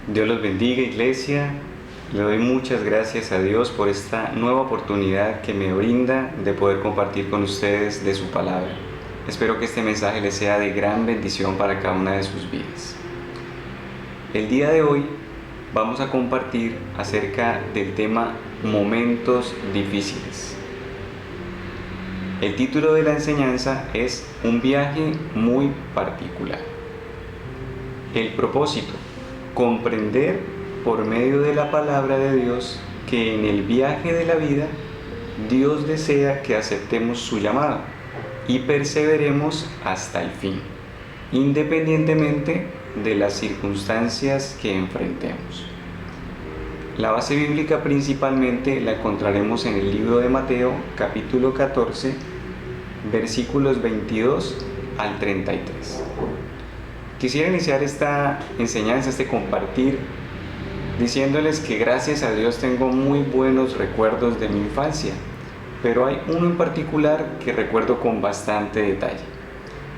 Dios los bendiga, iglesia. Le doy muchas gracias a Dios por esta nueva oportunidad que me brinda de poder compartir con ustedes de su palabra. Espero que este mensaje les sea de gran bendición para cada una de sus vidas. El día de hoy vamos a compartir acerca del tema momentos difíciles. El título de la enseñanza es Un viaje muy particular. El propósito: comprender por medio de la palabra de Dios que en el viaje de la vida Dios desea que aceptemos su llamado y perseveremos hasta el fin, independientemente de las circunstancias que enfrentemos. La base bíblica principalmente la encontraremos en el libro de Mateo, capítulo 14, versículos 22 al 33. Quisiera iniciar esta enseñanza, este compartir, diciéndoles que gracias a Dios tengo muy buenos recuerdos de mi infancia, pero hay uno en particular que recuerdo con bastante detalle.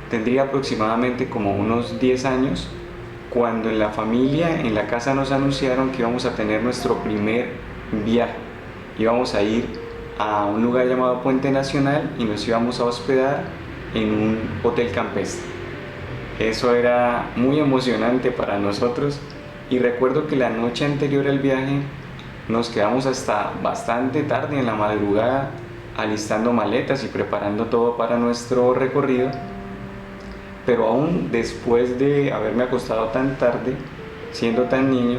Tendría aproximadamente como unos 10 años, cuando en la familia, en la casa, nos anunciaron que íbamos a tener nuestro primer viaje. Íbamos a ir a un lugar llamado Puente Nacional y nos íbamos a hospedar en un hotel campestre. Eso era muy emocionante para nosotros y recuerdo que la noche anterior al viaje nos quedamos hasta bastante tarde en la madrugada alistando maletas y preparando todo para nuestro recorrido. Pero aún después de haberme acostado tan tarde, siendo tan niño,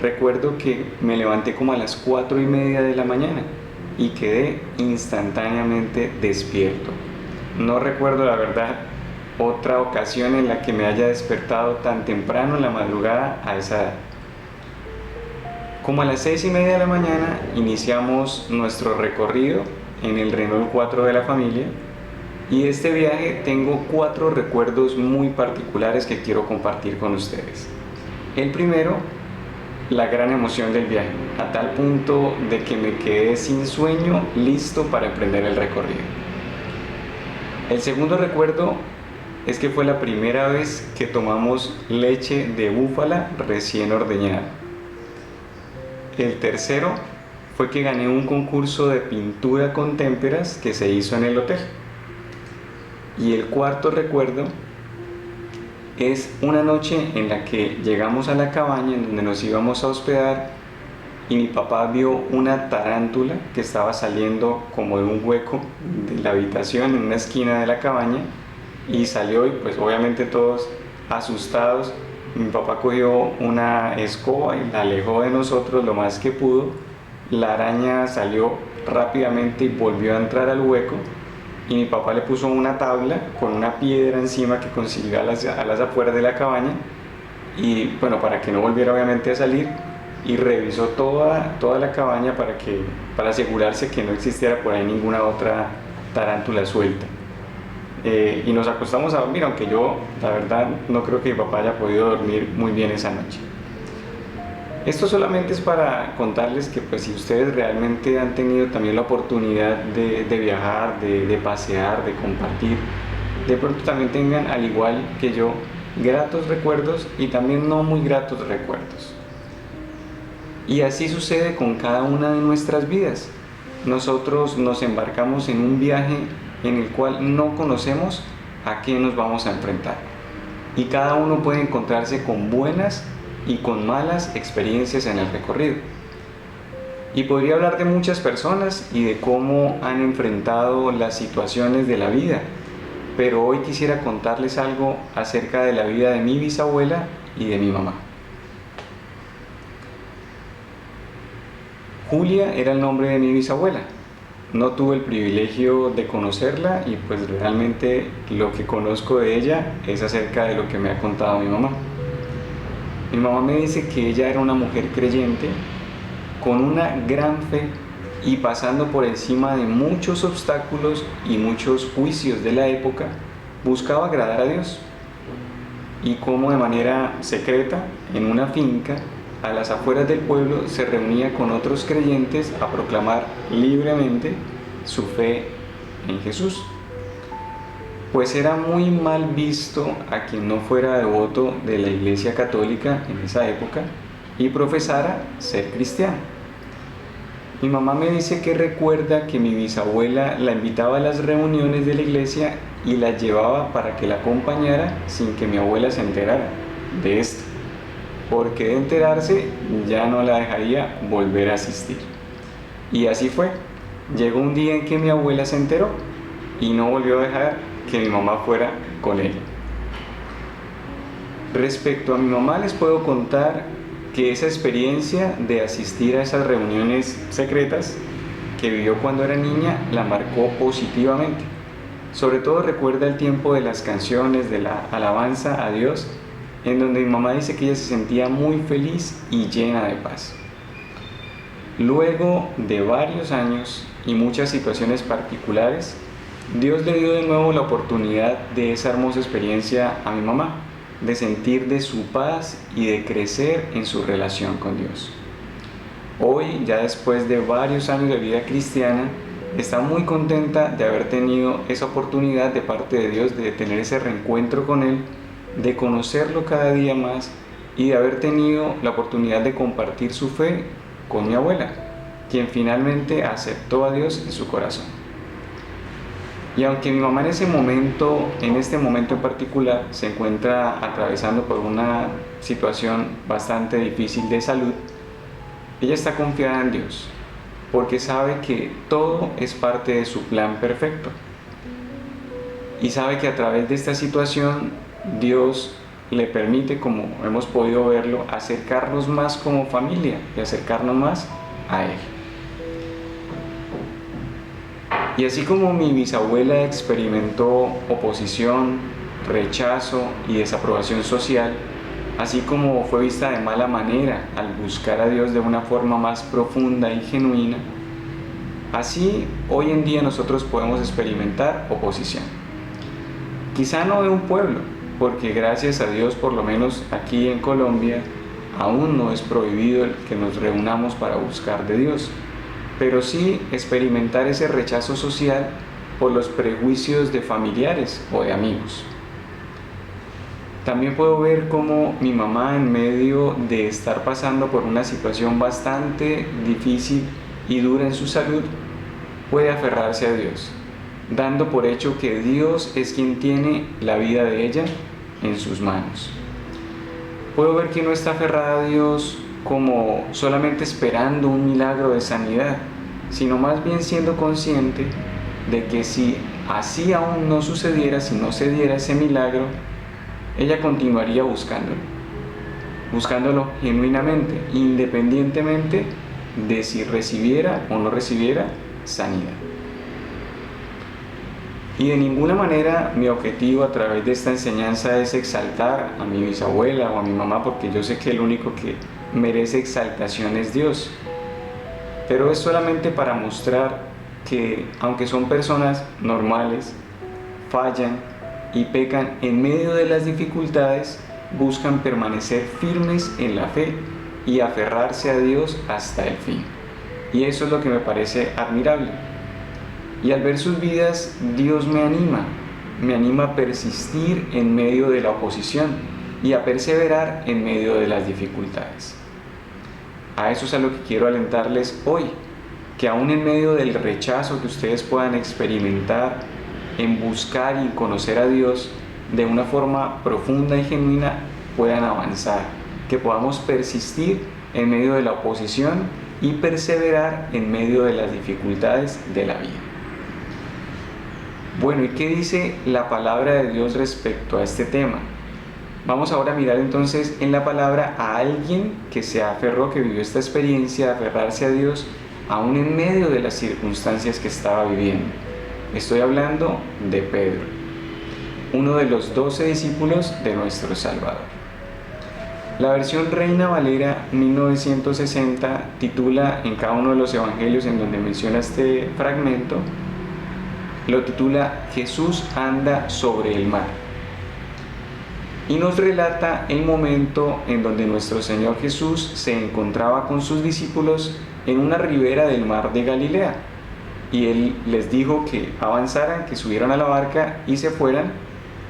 recuerdo que me levanté como a las 4:30 de la mañana y quedé instantáneamente despierto. No recuerdo, la verdad, otra ocasión en la que me haya despertado tan temprano en la madrugada a esa edad. Como a las 6:30 de la mañana iniciamos nuestro recorrido en el Renault 4 de la familia, y de este viaje tengo 4 recuerdos muy particulares que quiero compartir con ustedes. El primero, la gran emoción del viaje, a tal punto de que me quedé sin sueño, listo para emprender el recorrido. El segundo recuerdo es que fue la primera vez que tomamos leche de búfala recién ordeñada. El tercero fue que gané un concurso de pintura con témperas que se hizo en el hotel. Y el cuarto recuerdo es una noche en la que llegamos a la cabaña en donde nos íbamos a hospedar y mi papá vio una tarántula que estaba saliendo como de un hueco de la habitación en una esquina de la cabaña. Y salió y pues obviamente todos asustados. Mi papá cogió una escoba y la alejó de nosotros lo más que pudo. La araña salió rápidamente y volvió a entrar al hueco. Y mi papá le puso una tabla con una piedra encima que consiguió a las afueras de la cabaña. Y bueno, para que no volviera obviamente a salir. Y revisó toda la cabaña para asegurarse que no existiera por ahí ninguna otra tarántula suelta. Y nos acostamos a dormir, aunque yo, la verdad, no creo que mi papá haya podido dormir muy bien esa noche. Esto solamente es para contarles que pues, si ustedes realmente han tenido también la oportunidad de viajar, de pasear, de compartir, de pronto también tengan, al igual que yo, gratos recuerdos y también no muy gratos recuerdos. Y así sucede con cada una de nuestras vidas. Nosotros nos embarcamos en un viaje en el cual no conocemos a qué nos vamos a enfrentar. Y cada uno puede encontrarse con buenas y con malas experiencias en el recorrido. Y podría hablar de muchas personas y de cómo han enfrentado las situaciones de la vida. Pero hoy quisiera contarles algo acerca de la vida de mi bisabuela y de mi mamá. Julia era el nombre de mi bisabuela. No tuve el privilegio de conocerla y pues realmente lo que conozco de ella es acerca de lo que me ha contado mi mamá. Mi mamá me dice que ella era una mujer creyente, con una gran fe y pasando por encima de muchos obstáculos y muchos juicios de la época, buscaba agradar a Dios. Y como de manera secreta, en una finca, a las afueras del pueblo, se reunía con otros creyentes a proclamar libremente su fe en Jesús. pues era muy mal visto a quien no fuera devoto de la Iglesia Católica en esa época y profesara ser cristiano. Mi mamá me dice que recuerda que mi bisabuela la invitaba a las reuniones de la iglesia y la llevaba para que la acompañara sin que mi abuela se enterara de esto, porque de enterarse ya no la dejaría volver a asistir. Y así fue. Llegó un día en que mi abuela se enteró y no volvió a dejar que mi mamá fuera con ella. Respecto a mi mamá, les puedo contar que esa experiencia de asistir a esas reuniones secretas que vivió cuando era niña la marcó positivamente. Sobre todo recuerda el tiempo de las canciones, de la alabanza a Dios, en donde mi mamá dice que ella se sentía muy feliz y llena de paz. Luego de varios años y muchas situaciones particulares, Dios le dio de nuevo la oportunidad de esa hermosa experiencia a mi mamá, de sentir de su paz y de crecer en su relación con Dios. Hoy, ya después de varios años de vida cristiana, está muy contenta de haber tenido esa oportunidad de parte de Dios de tener ese reencuentro con Él, de conocerlo cada día más y de haber tenido la oportunidad de compartir su fe con mi abuela, quien finalmente aceptó a Dios en su corazón. Y aunque mi mamá en este momento en particular, se encuentra atravesando por una situación bastante difícil de salud, ella está confiada en Dios, porque sabe que todo es parte de su plan perfecto. Y sabe que a través de esta situación, Dios le permite, como hemos podido verlo, acercarnos más como familia y acercarnos más a Él. Y así como mi bisabuela experimentó oposición, rechazo y desaprobación social, así como fue vista de mala manera al buscar a Dios de una forma más profunda y genuina, así hoy en día nosotros podemos experimentar oposición. Quizá no de un pueblo, porque gracias a Dios, por lo menos aquí en Colombia, aún no es prohibido el que nos reunamos para buscar de Dios, pero sí experimentar ese rechazo social por los prejuicios de familiares o de amigos. También puedo ver cómo mi mamá, en medio de estar pasando por una situación bastante difícil y dura en su salud, puede aferrarse a Dios, dando por hecho que Dios es quien tiene la vida de ella en sus manos. Puedo ver que no está aferrada a Dios como solamente esperando un milagro de sanidad, sino más bien siendo consciente de que si así aún no sucediera, si no se diera ese milagro, ella continuaría buscándolo genuinamente, independientemente de si recibiera o no recibiera sanidad. Y de ninguna manera mi objetivo a través de esta enseñanza es exaltar a mi bisabuela o a mi mamá, porque yo sé que el único que merece exaltación es Dios. Pero es solamente para mostrar que, aunque son personas normales, fallan y pecan en medio de las dificultades, buscan permanecer firmes en la fe y aferrarse a Dios hasta el fin. Y eso es lo que me parece admirable. Y al ver sus vidas, Dios me anima a persistir en medio de la oposición y a perseverar en medio de las dificultades. A eso es a lo que quiero alentarles hoy, que aún en medio del rechazo que ustedes puedan experimentar en buscar y conocer a Dios de una forma profunda y genuina, puedan avanzar, que podamos persistir en medio de la oposición y perseverar en medio de las dificultades de la vida. Bueno, ¿y qué dice la palabra de Dios respecto a este tema? Vamos ahora a mirar entonces en la palabra a alguien que se aferró, que vivió esta experiencia de aferrarse a Dios aún en medio de las circunstancias que estaba viviendo. Estoy hablando de Pedro, uno de los 12 discípulos de nuestro Salvador. La versión Reina Valera 1960 titula en cada uno de los evangelios en donde menciona este fragmento, lo titula Jesús anda sobre el mar. Y nos relata el momento en donde nuestro Señor Jesús se encontraba con sus discípulos en una ribera del mar de Galilea. y él les dijo que avanzaran, que subieran a la barca y se fueran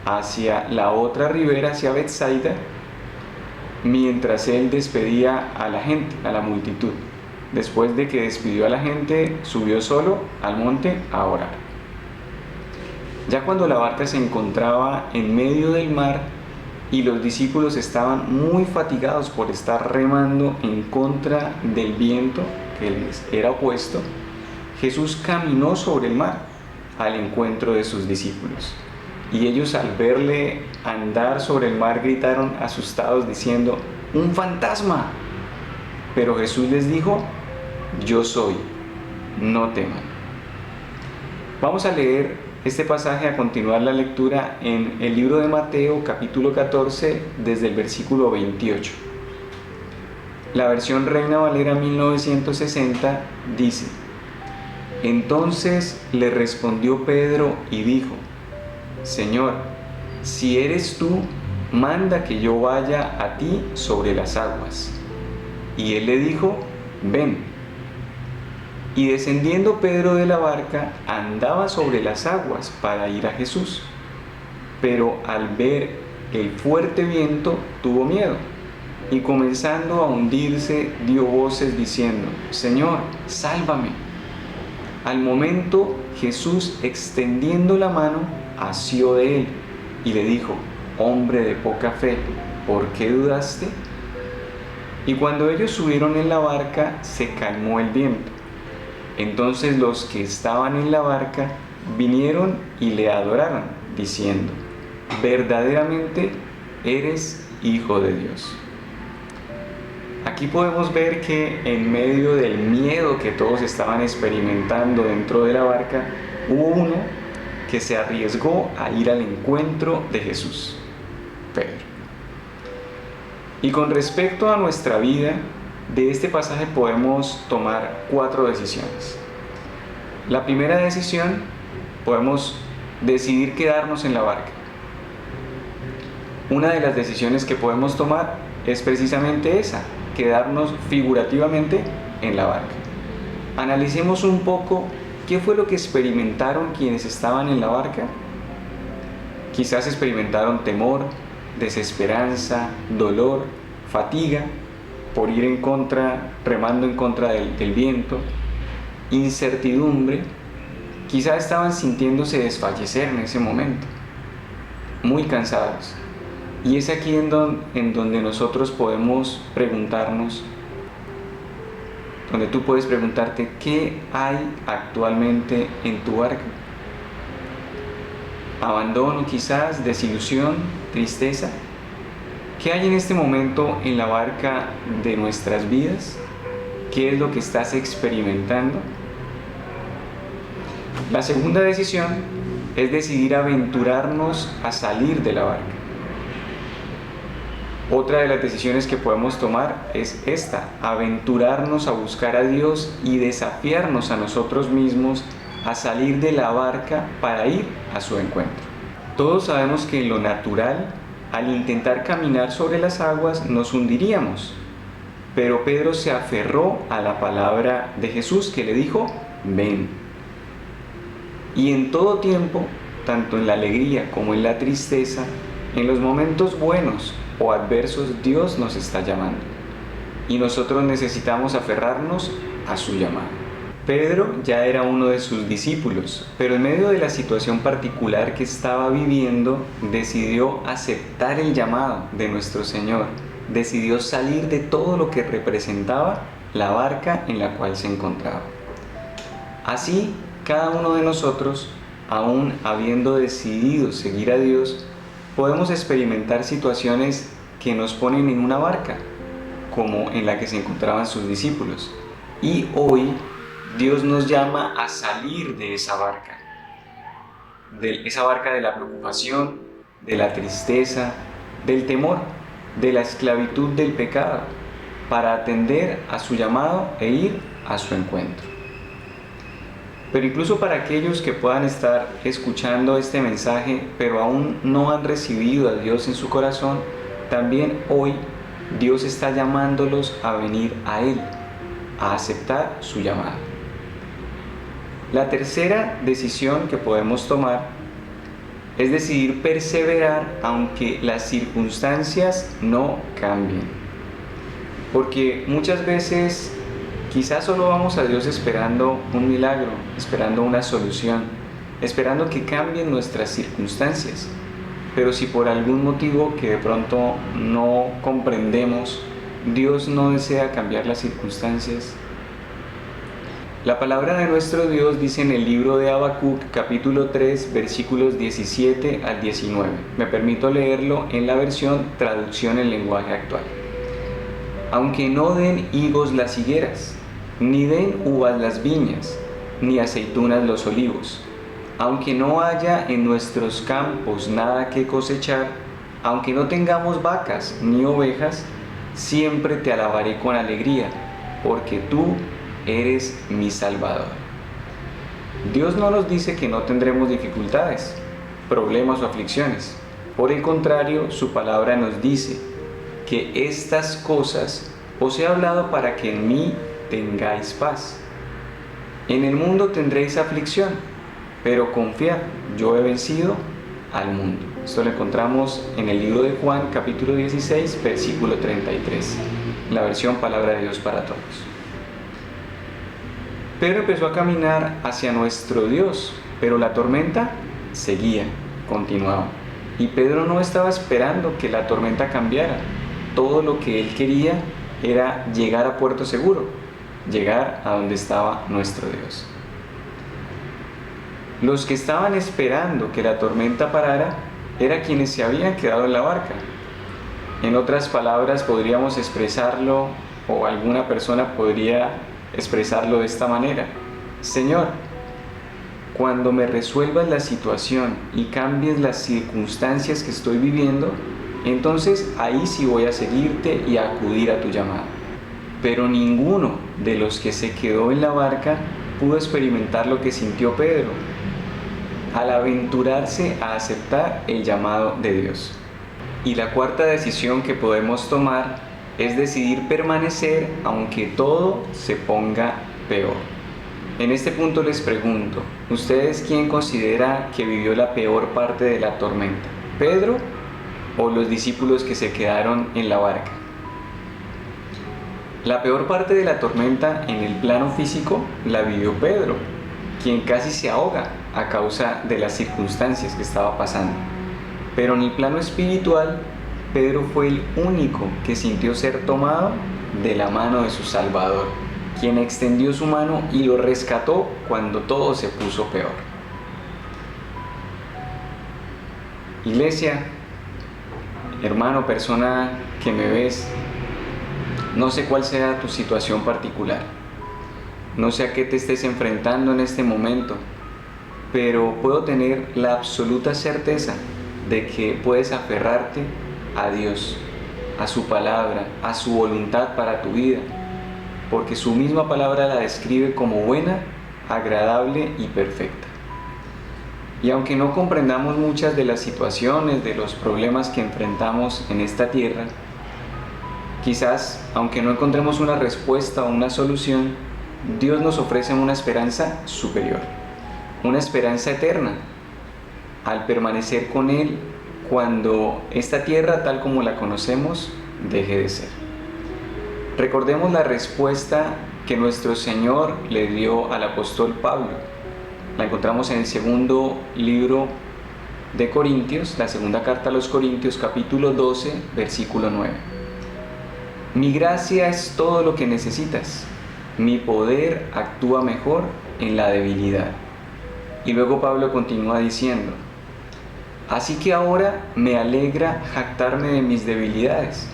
hacia la otra ribera, hacia Betsaida, mientras él despedía a la gente, a la multitud. Después de que despidió a la gente, subió solo al monte a orar. Ya cuando la barca se encontraba en medio del mar y los discípulos estaban muy fatigados por estar remando en contra del viento que les era opuesto, Jesús caminó sobre el mar al encuentro de sus discípulos. Y ellos, al verle andar sobre el mar, gritaron asustados diciendo: ¡un fantasma! Pero Jesús les dijo: yo soy, no teman. Vamos a leer este pasaje, a continuar la lectura en el libro de Mateo, capítulo 14, desde el versículo 28. La versión Reina Valera 1960 dice: entonces le respondió Pedro y dijo: Señor, si eres tú, manda que yo vaya a ti sobre las aguas. Y él le dijo: ven. Y descendiendo Pedro de la barca, andaba sobre las aguas para ir a Jesús. Pero al ver el fuerte viento, tuvo miedo, y comenzando a hundirse, dio voces diciendo: Señor, sálvame. Al momento, Jesús, extendiendo la mano, asió de él y le dijo: hombre de poca fe, ¿por qué dudaste? Y cuando ellos subieron en la barca, se calmó el viento. Entonces los que estaban en la barca vinieron y le adoraron, diciendo: verdaderamente eres Hijo de Dios. Aquí podemos ver que en medio del miedo que todos estaban experimentando dentro de la barca, hubo uno que se arriesgó a ir al encuentro de Jesús: Pedro. Y con respecto a nuestra vida, de este pasaje podemos tomar 4 decisiones. La primera decisión, podemos decidir quedarnos en la barca. Una de las decisiones que podemos tomar es precisamente esa: quedarnos figurativamente en la barca. Analicemos un poco qué fue lo que experimentaron quienes estaban en la barca. Quizás experimentaron temor, desesperanza, dolor, fatiga por ir en contra, remando en contra del viento, incertidumbre. Quizás estaban sintiéndose desfallecer en ese momento, muy cansados. Y es aquí en donde nosotros podemos preguntarnos, donde tú puedes preguntarte: ¿qué hay actualmente en tu barca? ¿Abandono quizás? ¿Desilusión? ¿Tristeza? ¿Qué hay en este momento en la barca de nuestras vidas? ¿Qué es lo que estás experimentando? La segunda decisión es decidir aventurarnos a salir de la barca. Otra de las decisiones que podemos tomar es esta: aventurarnos a buscar a Dios y desafiarnos a nosotros mismos a salir de la barca para ir a su encuentro. Todos sabemos que en lo natural, al intentar caminar sobre las aguas, nos hundiríamos. Pero Pedro se aferró a la palabra de Jesús, que le dijo: ven. Y en todo tiempo, tanto en la alegría como en la tristeza, en los momentos buenos o adversos, Dios nos está llamando. Y nosotros necesitamos aferrarnos a su llamado. Pedro ya era uno de sus discípulos, pero en medio de la situación particular que estaba viviendo, decidió aceptar el llamado de nuestro Señor. Decidió salir de todo lo que representaba la barca en la cual se encontraba. Así, cada uno de nosotros, aún habiendo decidido seguir a Dios, podemos experimentar situaciones que nos ponen en una barca, como en la que se encontraban sus discípulos. Y hoy Dios nos llama a salir de esa barca de la preocupación, de la tristeza, del temor, de la esclavitud del pecado, para atender a su llamado e ir a su encuentro. Pero incluso para aquellos que puedan estar escuchando este mensaje, pero aún no han recibido a Dios en su corazón, también hoy Dios está llamándolos a venir a Él, a aceptar su llamado. La tercera decisión que podemos tomar es decidir perseverar aunque las circunstancias no cambien. Porque muchas veces quizás solo vamos a Dios esperando un milagro, esperando una solución, esperando que cambien nuestras circunstancias. Pero si por algún motivo que de pronto no comprendemos, Dios no desea cambiar las circunstancias. La palabra de nuestro Dios dice en el libro de Habacuc, capítulo 3, versículos 17 al 19. Me permito leerlo en la versión traducción en lenguaje actual. Aunque no den higos las higueras, ni den uvas las viñas, ni aceitunas los olivos, aunque no haya en nuestros campos nada que cosechar, aunque no tengamos vacas ni ovejas, siempre te alabaré con alegría, porque tú eres mi Salvador. Dios no nos dice que no tendremos dificultades, problemas o aflicciones. Por el contrario, su palabra nos dice que estas cosas os he hablado para que en mí tengáis paz. En el mundo tendréis aflicción, pero confiad, yo he vencido al mundo. Esto lo encontramos en el libro de Juan, capítulo 16, versículo 33, la versión Palabra de Dios para Todos. Pedro empezó a caminar hacia nuestro Dios, pero la tormenta seguía, continuaba. Y Pedro no estaba esperando que la tormenta cambiara. Todo lo que él quería era llegar a puerto seguro, llegar a donde estaba nuestro Dios. Los que estaban esperando que la tormenta parara eran quienes se habían quedado en la barca. En otras palabras, podríamos expresarlo, o alguna persona podría expresarlo de esta manera: Señor, cuando me resuelvas la situación y cambies las circunstancias que estoy viviendo, entonces ahí sí voy a seguirte y a acudir a tu llamado. Pero ninguno de los que se quedó en la barca pudo experimentar lo que sintió Pedro al aventurarse a aceptar el llamado de Dios. Y la cuarta decisión que podemos tomar es decidir permanecer aunque todo se ponga peor. En este punto les pregunto, ¿ustedes quién considera que vivió la peor parte de la tormenta? ¿Pedro o los discípulos que se quedaron en la barca? La peor parte de la tormenta en el plano físico la vivió Pedro, quien casi se ahoga a causa de las circunstancias que estaba pasando. Pero en el plano espiritual, Pedro fue el único que sintió ser tomado de la mano de su Salvador, quien extendió su mano y lo rescató cuando todo se puso peor. Iglesia, hermano, persona que me ves, no sé cuál sea tu situación particular, no sé a qué te estés enfrentando en este momento, pero puedo tener la absoluta certeza de que puedes aferrarte a Dios, a su palabra, a su voluntad para tu vida, porque su misma palabra la describe como buena, agradable y perfecta. Y aunque no comprendamos muchas de las situaciones, de los problemas que enfrentamos en esta tierra, quizás, aunque no encontremos una respuesta o una solución, Dios nos ofrece una esperanza superior, una esperanza eterna, al permanecer con Él cuando esta tierra tal como la conocemos deje de ser. Recordemos la respuesta que nuestro Señor le dio al apóstol Pablo. La encontramos en el segundo libro de Corintios, la segunda carta a los Corintios, capítulo 12, versículo 9. Mi gracia es todo lo que necesitas. Mi poder actúa mejor en la debilidad. Y luego Pablo continúa diciendo: así que ahora me alegra jactarme de mis debilidades,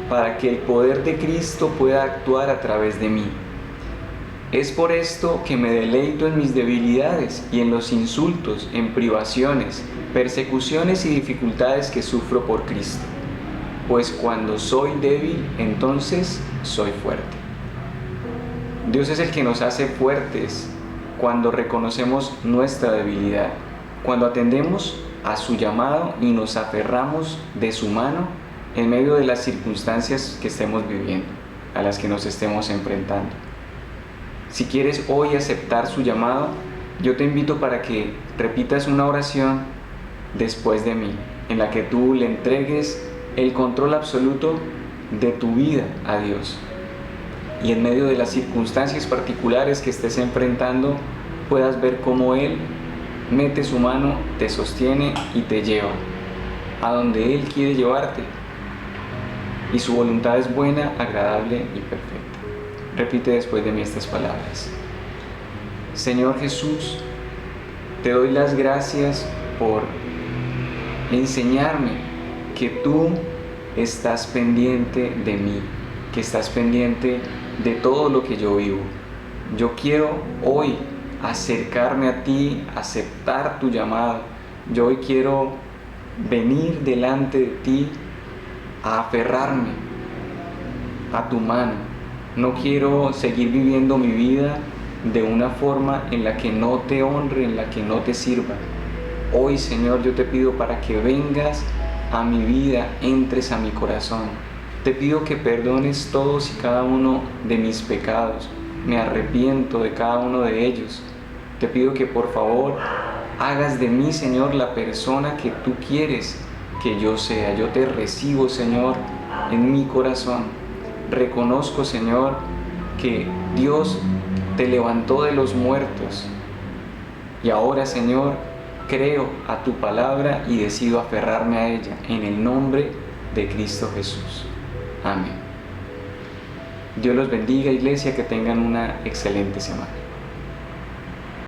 para que el poder de Cristo pueda actuar a través de mí. Es por esto que me deleito en mis debilidades y en los insultos, en privaciones, persecuciones y dificultades que sufro por Cristo. Pues cuando soy débil, entonces soy fuerte. Dios es el que nos hace fuertes cuando reconocemos nuestra debilidad, cuando atendemos a su llamado y nos aferramos de su mano en medio de las circunstancias que estemos viviendo, a las que nos estemos enfrentando. Si quieres hoy aceptar su llamado, Yo te invito para que repitas una oración después de mí, en la que tú le entregues el control absoluto de tu vida a Dios. Y en medio de las circunstancias particulares que estés enfrentando, puedas ver cómo Él mete su mano, te sostiene y te lleva a donde Él quiere llevarte. Y su voluntad es buena, agradable y perfecta. Repite después de mí estas palabras. Señor Jesús, te doy las gracias por enseñarme que tú estás pendiente de mí, que estás pendiente de todo lo que yo vivo. Yo quiero hoy acercarme a ti, aceptar tu llamado. Yo hoy quiero venir delante de ti a aferrarme a tu mano. No quiero seguir viviendo mi vida de una forma en la que no te honre, en la que no te sirva. Hoy, Señor, yo te pido para que vengas a mi vida, entres a mi corazón. Te pido que perdones todos y cada uno de mis pecados. Me arrepiento de cada uno de ellos. Te pido que por favor hagas de mí, Señor, la persona que tú quieres que yo sea. Yo te recibo, Señor, en mi corazón. Reconozco, Señor, que Dios te levantó de los muertos. Y ahora, Señor, creo a tu palabra y decido aferrarme a ella. En el nombre de Cristo Jesús. Amén. Dios los bendiga, iglesia, que tengan una excelente semana.